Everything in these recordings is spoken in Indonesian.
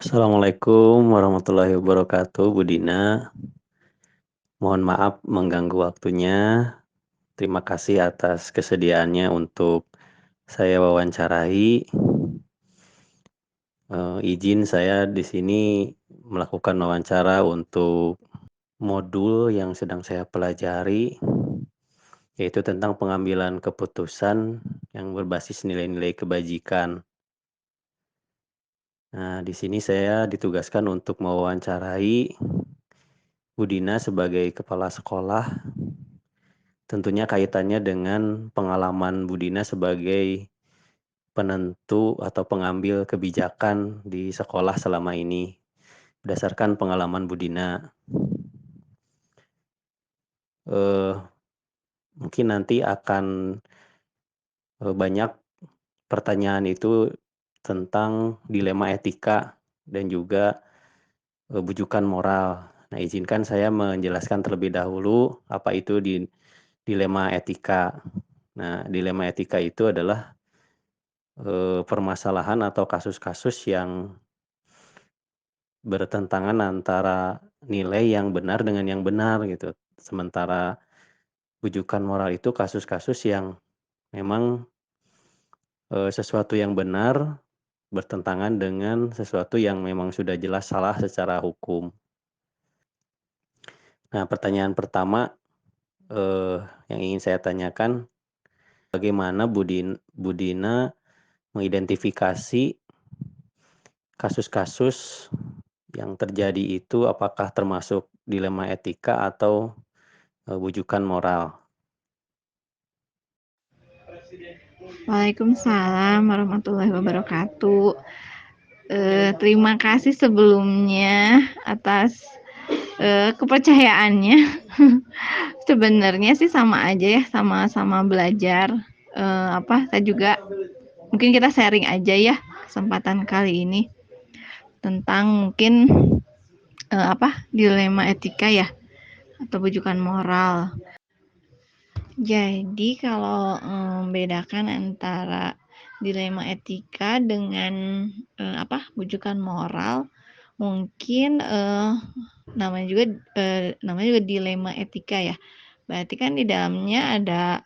Assalamualaikum warahmatullahi wabarakatuh, Bu Dina. Mohon maaf mengganggu waktunya. Terima kasih atas kesediaannya untuk saya wawancarai. Izin saya di sini melakukan wawancara untuk modul yang sedang saya pelajari, yaitu tentang pengambilan keputusan yang berbasis nilai-nilai kebajikan. Nah, di sini saya ditugaskan untuk mewawancarai Bu Dina sebagai kepala sekolah. Tentunya kaitannya dengan pengalaman Bu Dina sebagai penentu atau pengambil kebijakan di sekolah selama ini, berdasarkan pengalaman Bu Dina. Eh, Mungkin nanti akan banyak pertanyaan itu tentang dilema etika dan juga bujukan moral. Nah, izinkan saya menjelaskan terlebih dahulu apa itu dilema etika. Nah, dilema etika itu adalah permasalahan atau kasus-kasus yang bertentangan antara nilai yang benar dengan yang benar gitu. Sementara bujukan moral itu kasus-kasus yang memang sesuatu yang benar bertentangan dengan sesuatu yang memang sudah jelas salah secara hukum. Nah, pertanyaan pertama yang ingin saya tanyakan, bagaimana Bu Dina mengidentifikasi kasus-kasus yang terjadi itu apakah termasuk dilema etika atau bujukan moral? Waalaikumsalam warahmatullahi wabarakatuh. Terima kasih sebelumnya atas kepercayaannya. Sebenarnya sih sama aja ya, sama-sama belajar. Saya juga mungkin kita sharing aja ya kesempatan kali ini tentang mungkin dilema etika ya atau bujukan moral. Jadi kalau membedakan antara dilema etika dengan bujukan moral, mungkin namanya juga dilema etika ya. Berarti kan di dalamnya ada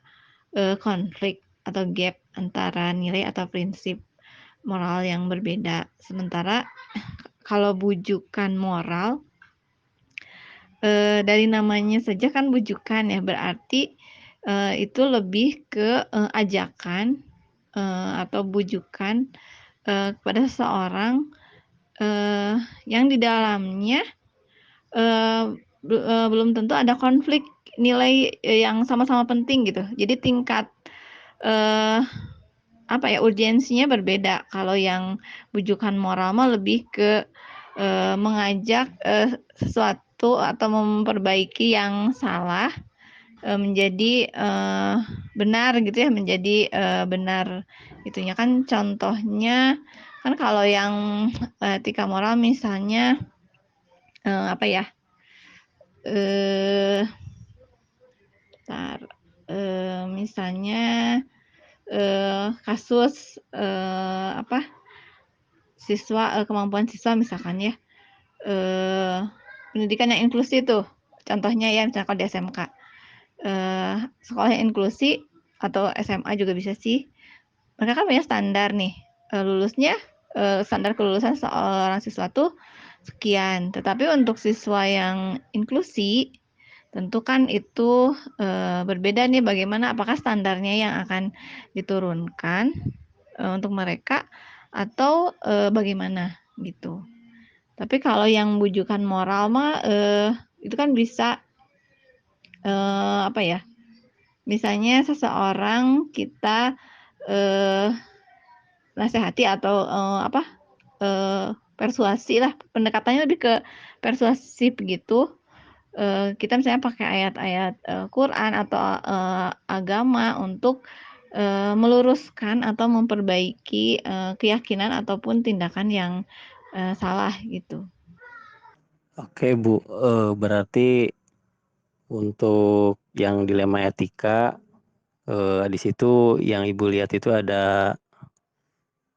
konflik atau gap antara nilai atau prinsip moral yang berbeda. Sementara kalau bujukan moral dari namanya saja kan bujukan ya, berarti itu lebih ke ajakan atau bujukan kepada seseorang yang di dalamnya belum tentu ada konflik nilai yang sama-sama penting gitu. Jadi tingkat urgensinya berbeda. Kalau yang bujukan moral mah lebih ke mengajak sesuatu atau memperbaiki yang salah menjadi benar gitu ya, menjadi benar itunya kan. Contohnya kan kalau yang etika moral misalnya misalnya kasus kemampuan siswa misalkan ya, pendidikan yang inklusi tuh contohnya ya, misalkan di SMK, sekolah yang inklusi atau SMA juga bisa sih. Mereka kan punya standar nih, lulusnya standar kelulusan seorang siswa tuh sekian. Tetapi untuk siswa yang inklusi tentu kan itu berbeda nih, bagaimana apakah standarnya yang akan diturunkan untuk mereka atau bagaimana gitu. Tapi kalau yang bujukan moral mah itu kan bisa misalnya seseorang kita nasihati atau persuasi lah, pendekatannya lebih ke persuasif gitu. Kita misalnya pakai ayat-ayat Quran atau agama untuk meluruskan atau memperbaiki keyakinan ataupun tindakan yang salah gitu. Oke Bu, berarti untuk yang dilema etika, di situ yang Ibu lihat itu ada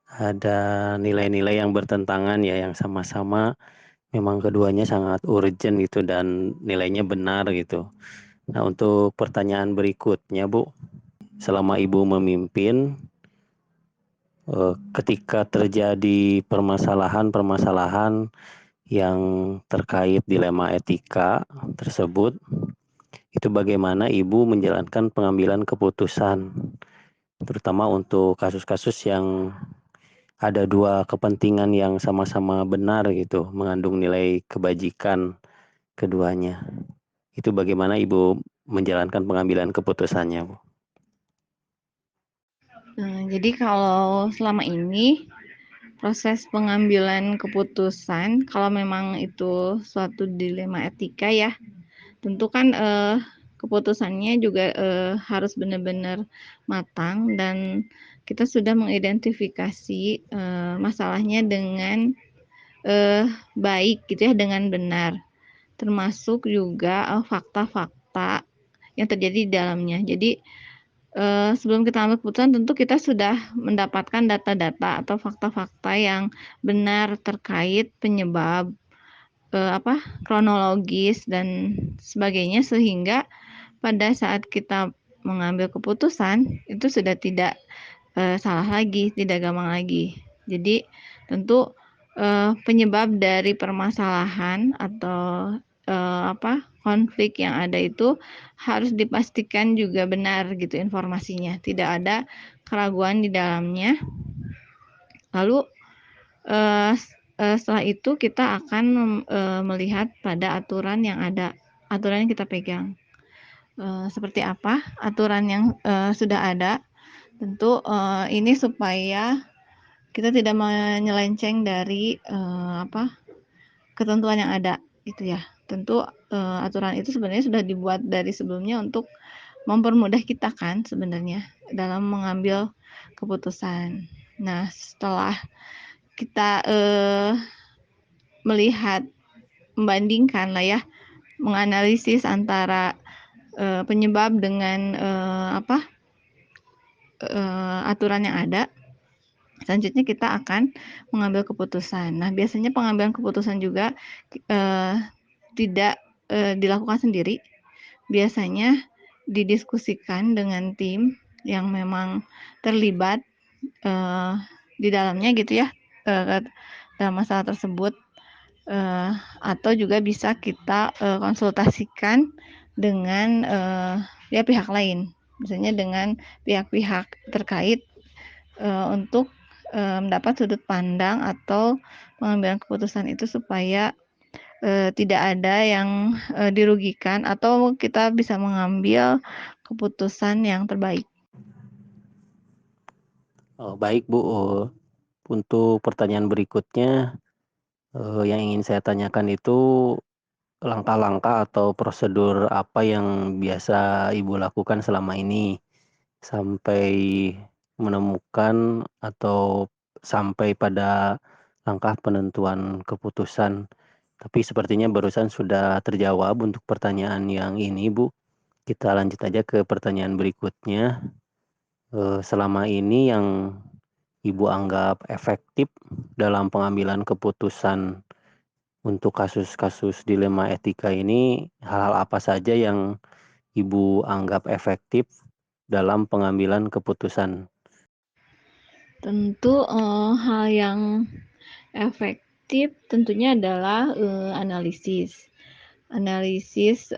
ada nilai-nilai yang bertentangan ya, yang sama-sama memang keduanya sangat urgent gitu dan nilainya benar gitu. Nah, untuk pertanyaan berikutnya, Bu, selama Ibu memimpin, ketika terjadi permasalahan-permasalahan yang terkait dilema etika tersebut, itu bagaimana Ibu menjalankan pengambilan keputusan, terutama untuk kasus-kasus yang ada dua kepentingan yang sama-sama benar gitu, mengandung nilai kebajikan keduanya. Itu bagaimana Ibu menjalankan pengambilan keputusannya, Bu? Jadi kalau selama ini proses pengambilan keputusan kalau memang itu suatu dilema etika ya, tentu kan, keputusannya juga, harus benar-benar matang dan kita sudah mengidentifikasi, masalahnya dengan, baik gitu ya, dengan benar. Termasuk juga, fakta-fakta yang terjadi di dalamnya. Jadi, sebelum kita ambil keputusan tentu kita sudah mendapatkan data-data atau fakta-fakta yang benar terkait penyebab, kronologis dan sebagainya sehingga pada saat kita mengambil keputusan itu sudah tidak, salah lagi, tidak gampang lagi. Jadi tentu, penyebab dari permasalahan atau, konflik yang ada itu harus dipastikan juga benar gitu informasinya, tidak ada keraguan di dalamnya. Lalu, setelah itu kita akan melihat pada aturan yang ada, aturan yang kita pegang. Seperti apa aturan yang, sudah ada, tentu, ini supaya kita tidak menyelenceng dari, ketentuan yang ada gitu ya. Tentu, aturan itu sebenarnya sudah dibuat dari sebelumnya untuk mempermudah kita kan sebenarnya dalam mengambil keputusan. Nah, setelah kita, melihat, membandingkan lah ya, menganalisis antara, penyebab dengan, aturan yang ada, selanjutnya kita akan mengambil keputusan. Nah, biasanya pengambilan keputusan juga, eee, tidak, dilakukan sendiri, biasanya didiskusikan dengan tim yang memang terlibat, eee, di dalamnya gitu ya, dalam masalah tersebut, atau juga bisa kita, konsultasikan dengan, ya pihak lain, misalnya dengan pihak-pihak terkait, untuk, mendapat sudut pandang atau pengambilan keputusan itu supaya, tidak ada yang, dirugikan atau kita bisa mengambil keputusan yang terbaik. Baik, Bu, untuk pertanyaan berikutnya, yang ingin saya tanyakan itu langkah-langkah atau prosedur apa yang biasa Ibu lakukan selama ini sampai menemukan atau sampai pada langkah penentuan keputusan? Tapi sepertinya barusan sudah terjawab untuk pertanyaan yang ini, Bu. Kita lanjut aja ke pertanyaan berikutnya. Selama ini yang Ibu anggap efektif dalam pengambilan keputusan untuk kasus-kasus dilema etika ini, hal-hal apa saja yang Ibu anggap efektif dalam pengambilan keputusan? Tentu, hal yang efektif tentunya adalah, analisis. Analisis,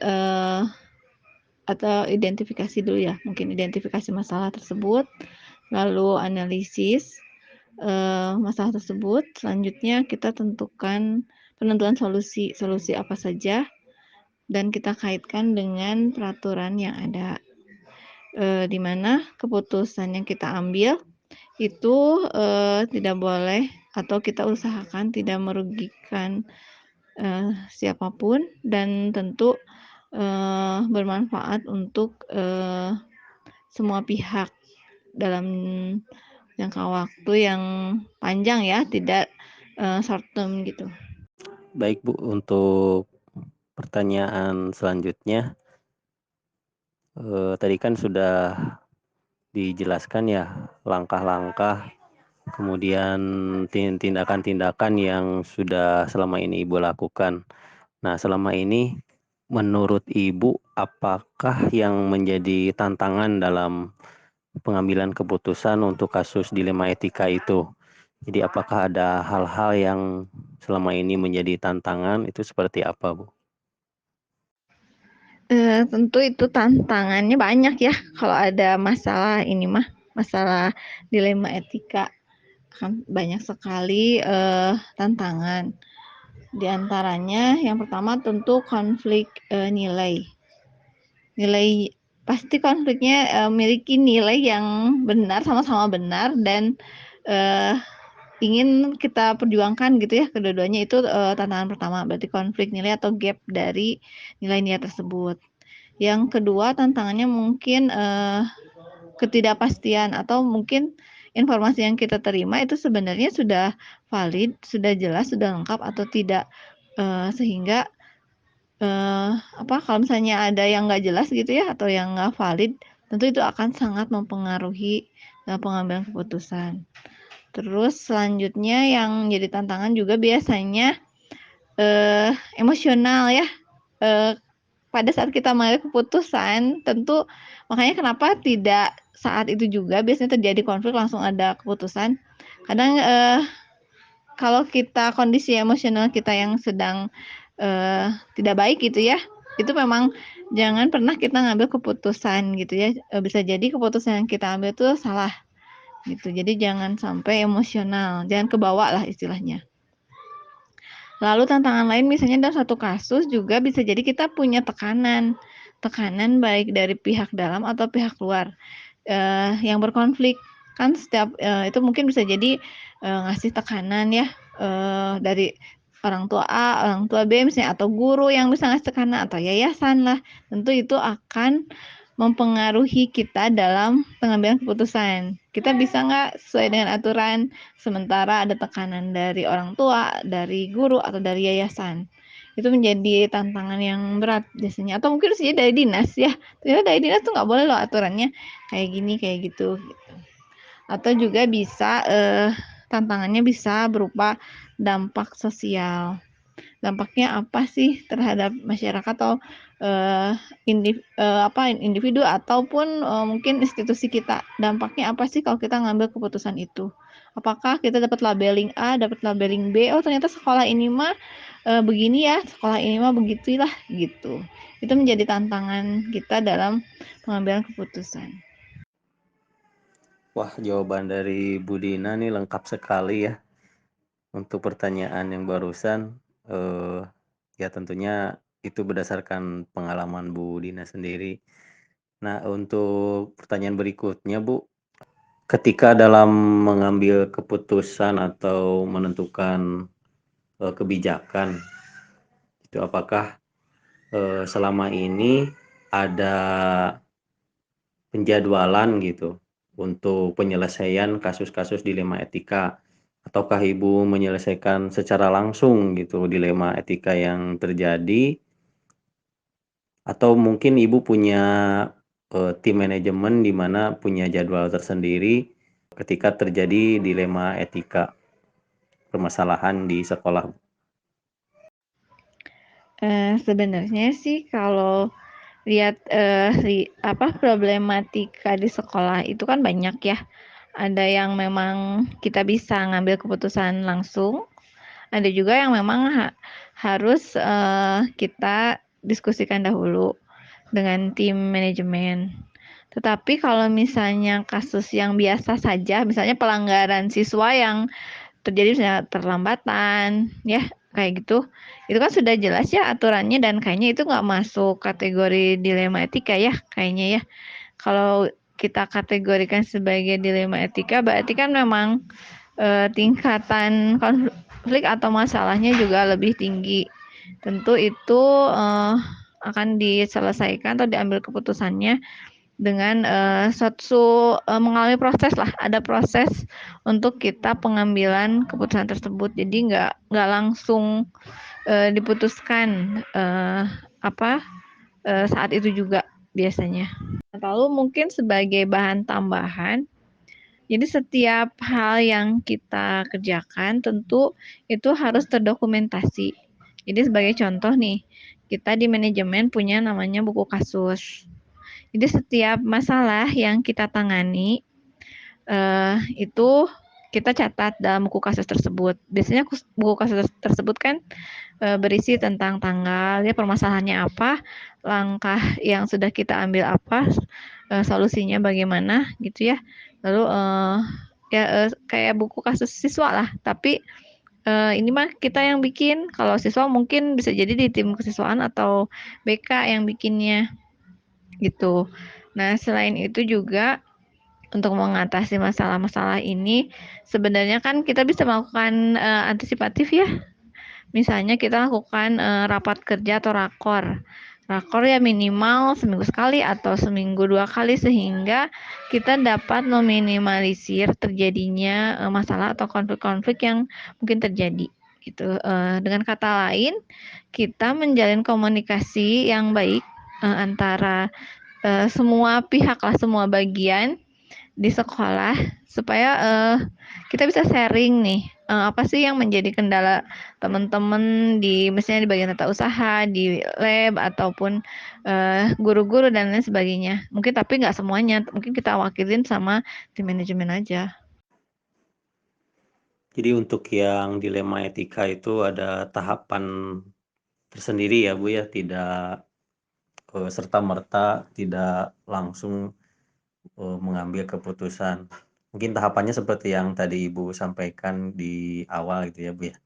atau identifikasi dulu ya, mungkin identifikasi masalah tersebut, lalu analisis, masalah tersebut, selanjutnya kita tentukan penentuan solusi, solusi apa saja dan kita kaitkan dengan peraturan yang ada, di mana keputusan yang kita ambil itu, tidak boleh atau kita usahakan tidak merugikan, siapa dan tentu, bermanfaat untuk, semua pihak dalam jangka waktu yang panjang ya, tidak, short term gitu. Baik, Bu, untuk pertanyaan selanjutnya, tadi kan sudah dijelaskan ya langkah-langkah kemudian tindakan-tindakan yang sudah selama ini Ibu lakukan. Nah, selama ini menurut Ibu, apakah yang menjadi tantangan dalam pengambilan keputusan untuk kasus dilema etika itu? Jadi apakah ada hal-hal yang selama ini menjadi tantangan, itu seperti apa, Bu? Tentu itu tantangannya banyak ya kalau ada masalah ini mah, masalah dilema etika. Kan banyak sekali, tantangan. Di antaranya yang pertama tentu konflik, nilai. Nilai pasti konfliknya, memiliki nilai yang benar, sama-sama benar dan, ingin kita perjuangkan gitu ya, kedua-duanya itu, tantangan pertama, berarti konflik nilai atau gap dari nilai-nilai tersebut. Yang kedua tantangannya mungkin, ketidakpastian atau mungkin informasi yang kita terima itu sebenarnya sudah valid, sudah jelas, sudah lengkap atau tidak, sehingga, kalau misalnya ada yang nggak jelas gitu ya atau yang nggak valid, tentu itu akan sangat mempengaruhi dalam pengambilan keputusan. Terus selanjutnya yang jadi tantangan juga biasanya, emosional ya, pada saat kita mengambil keputusan tentu makanya kenapa tidak saat itu juga biasanya terjadi konflik langsung ada keputusan. Kadang, kalau kita kondisi emosional kita yang sedang, tidak baik gitu ya, itu memang jangan pernah kita ngambil keputusan gitu ya, bisa jadi keputusan yang kita ambil itu salah gitu. Jadi jangan sampai emosional, jangan kebawa lah istilahnya. Lalu tantangan lain misalnya dalam satu kasus juga bisa jadi kita punya tekanan, tekanan baik dari pihak dalam atau pihak luar, yang berkonflik. Kan setiap, itu mungkin bisa jadi, ngasih tekanan ya, dari orang tua A, orang tua B misalnya atau guru yang bisa ngasih tekanan atau yayasan lah, tentu itu akan mempengaruhi kita dalam pengambilan keputusan. Kita bisa nggak sesuai dengan aturan, sementara ada tekanan dari orang tua, dari guru, atau dari yayasan. Itu menjadi tantangan yang berat biasanya. Atau mungkin bisa jadi dari dinas ya, ternyata dari dinas tuh nggak boleh loh aturannya kayak gini, kayak gitu. Atau juga bisa, tantangannya bisa berupa dampak sosial. Dampaknya apa sih terhadap masyarakat atau, individu ataupun, mungkin institusi kita. Dampaknya apa sih kalau kita ngambil keputusan itu? Apakah kita dapat labeling A, dapat labeling B, "Oh ternyata sekolah ini mah, begini ya, sekolah ini mah begitulah," gitu. Itu menjadi tantangan kita dalam pengambilan keputusan. Wah, jawaban dari Bu Dina nih lengkap sekali ya. Untuk pertanyaan yang barusan, eh, ya tentunya itu berdasarkan pengalaman Bu Dina sendiri. Nah, untuk pertanyaan berikutnya, Bu, ketika dalam mengambil keputusan atau menentukan kebijakan, itu apakah selama ini ada penjadwalan gitu untuk penyelesaian kasus-kasus dilema etika, ataukah Ibu menyelesaikan secara langsung gitu dilema etika yang terjadi, atau mungkin Ibu punya tim manajemen di mana punya jadwal tersendiri ketika terjadi dilema etika permasalahan di sekolah? Sebenarnya sih kalau lihat, problematika di sekolah itu kan banyak ya. Ada yang memang kita bisa ngambil keputusan langsung, ada juga yang memang harus, kita diskusikan dahulu dengan tim manajemen. Tetapi kalau misalnya kasus yang biasa saja, misalnya pelanggaran siswa yang terjadi misalnya terlambatan, ya kayak gitu, itu kan sudah jelas ya aturannya dan kayaknya itu nggak masuk kategori dilema etika ya, kayaknya ya. Kalau kita kategorikan sebagai dilema etika, berarti kan memang, tingkatan konflik atau masalahnya juga lebih tinggi. Tentu itu, akan diselesaikan atau diambil keputusannya dengan, mengalami proses lah, ada proses untuk kita pengambilan keputusan tersebut. Jadi nggak langsung, diputuskan, saat itu juga biasanya. Lalu mungkin sebagai bahan tambahan, Jadi setiap hal yang kita kerjakan tentu itu harus terdokumentasi. Jadi sebagai contoh nih, kita di manajemen punya namanya buku kasus. Jadi setiap masalah yang kita tangani itu kita catat dalam buku kasus tersebut. Biasanya buku kasus tersebut kan berisi tentang tanggal, ya permasalahannya apa, langkah yang sudah kita ambil apa, solusinya bagaimana gitu ya. Lalu kayak buku kasus siswa lah, tapi ini mah kita yang bikin. Kalau siswa mungkin bisa jadi di tim kesiswaan atau BK yang bikinnya gitu. Nah, selain itu juga untuk mengatasi masalah-masalah ini sebenarnya kan kita bisa melakukan antisipatif ya. Misalnya kita lakukan rapat kerja atau rakor. Rakor ya minimal seminggu sekali atau seminggu 2 kali sehingga kita dapat meminimalisir terjadinya masalah atau konflik-konflik yang mungkin terjadi gitu. Dengan kata lain, kita menjalin komunikasi yang baik antara semua pihak lah, semua bagian di sekolah supaya kita bisa sharing nih apa sih yang menjadi kendala teman-teman di misalnya di bagian tata usaha, di lab ataupun guru-guru dan lain sebagainya. Mungkin tapi nggak semuanya, mungkin kita wakilin sama tim manajemen aja. Jadi untuk yang dilema etika itu ada tahapan tersendiri ya Bu ya, tidak serta-merta, tidak langsung mengambil keputusan. Mungkin tahapannya seperti yang tadi Ibu sampaikan di awal gitu ya Bu ya.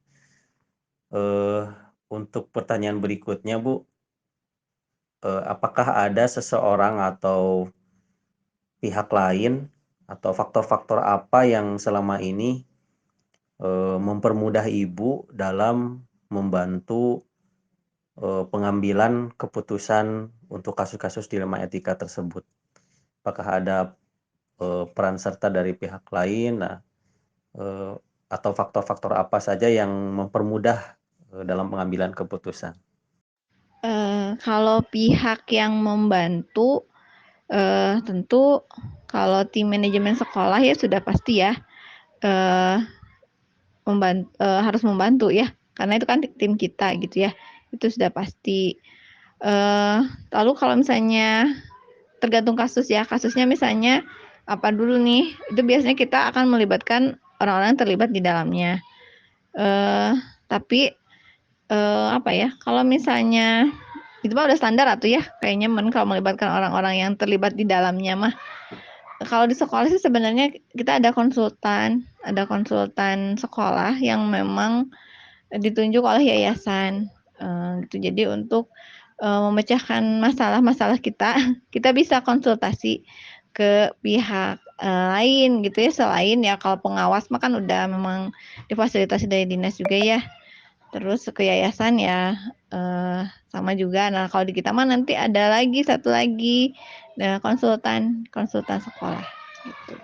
Untuk pertanyaan berikutnya Bu, apakah ada seseorang atau pihak lain atau faktor-faktor apa yang selama ini mempermudah Ibu dalam membantu pengambilan keputusan untuk kasus-kasus dilema etika tersebut? Apakah ada peran serta dari pihak lain, atau faktor-faktor apa saja yang mempermudah dalam pengambilan keputusan? Kalau pihak yang membantu tentu kalau tim manajemen sekolah ya sudah pasti ya eh, harus membantu ya karena itu kan tim kita gitu ya, itu sudah pasti. Lalu kalau misalnya tergantung kasus ya, kasusnya misalnya apa dulu nih, itu biasanya kita akan melibatkan orang-orang yang terlibat di dalamnya. Tapi apa ya, kalau misalnya itu mah udah standar atau ya kayaknya kalau melibatkan orang-orang yang terlibat di dalamnya mah. Kalau di sekolah sih sebenarnya kita ada konsultan sekolah yang memang ditunjuk oleh yayasan, gitu. Jadi untuk memecahkan masalah-masalah kita, kita bisa konsultasi ke pihak lain gitu ya. Selain ya kalau pengawas mah kan udah memang difasilitasi dari dinas juga ya. Terus ke yayasan ya sama juga. Nah kalau di kita mah nanti ada lagi satu lagi konsultan sekolah gitu.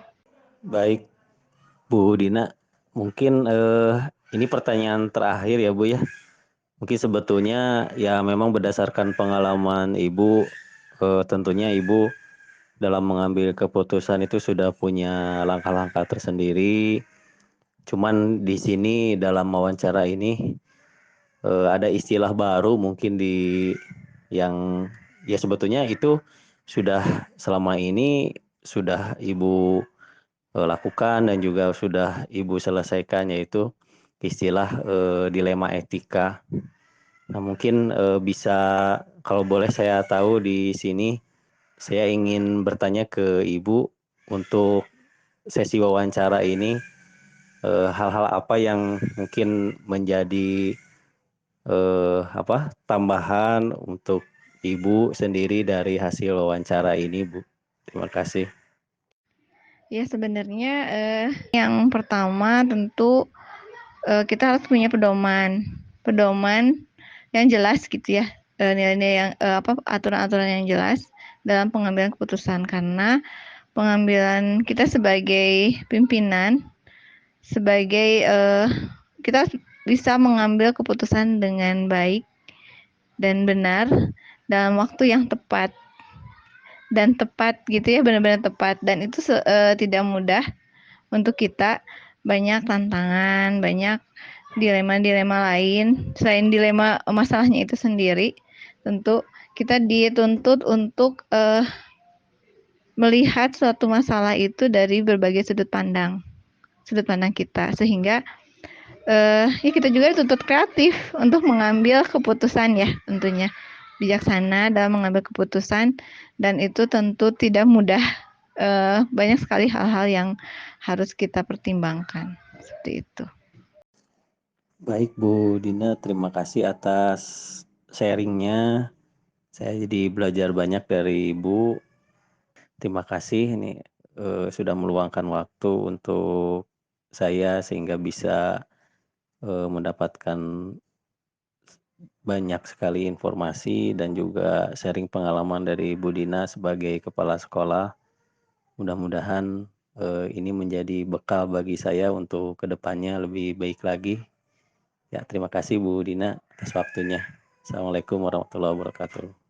Baik, Bu Dina, mungkin ini pertanyaan terakhir ya Bu ya. Mungkin sebetulnya ya memang berdasarkan pengalaman Ibu, tentunya Ibu dalam mengambil keputusan itu sudah punya langkah-langkah tersendiri. Cuman di sini dalam wawancara ini ada istilah baru mungkin yang ya sebetulnya itu sudah selama ini sudah Ibu lakukan dan juga sudah Ibu selesaikan, yaitu istilah dilema etika. Nah, mungkin bisa kalau boleh saya tahu di sini, saya ingin bertanya ke Ibu untuk sesi wawancara ini, hal-hal apa yang mungkin menjadi tambahan untuk Ibu sendiri dari hasil wawancara ini, Bu. Terima kasih. Ya sebenarnya yang pertama tentu kita harus punya pedoman yang jelas gitu ya, nilai-nilai yang aturan-aturan yang jelas dalam pengambilan keputusan, karena pengambilan kita sebagai pimpinan, sebagai kita bisa mengambil keputusan dengan baik dan benar dalam waktu yang tepat gitu ya, benar-benar tepat, dan itu tidak mudah untuk kita banyak tantangan, banyak dilema-dilema lain. Selain dilema masalahnya itu sendiri, tentu kita dituntut untuk melihat suatu masalah itu dari berbagai sudut pandang kita, sehingga ya kita juga dituntut kreatif untuk mengambil keputusan ya, tentunya bijaksana dalam mengambil keputusan, dan itu tentu tidak mudah. Banyak sekali hal-hal yang harus kita pertimbangkan, seperti itu. Baik Bu Dina, terima kasih atas sharingnya. Saya jadi belajar banyak dari Ibu. Terima kasih ini sudah meluangkan waktu untuk saya sehingga bisa mendapatkan banyak sekali informasi dan juga sharing pengalaman dari Bu Dina sebagai kepala sekolah. Mudah-mudahan ini menjadi bekal bagi saya untuk kedepannya lebih baik lagi. Ya, terima kasih Bu Dina atas waktunya. Assalamualaikum warahmatullahi wabarakatuh.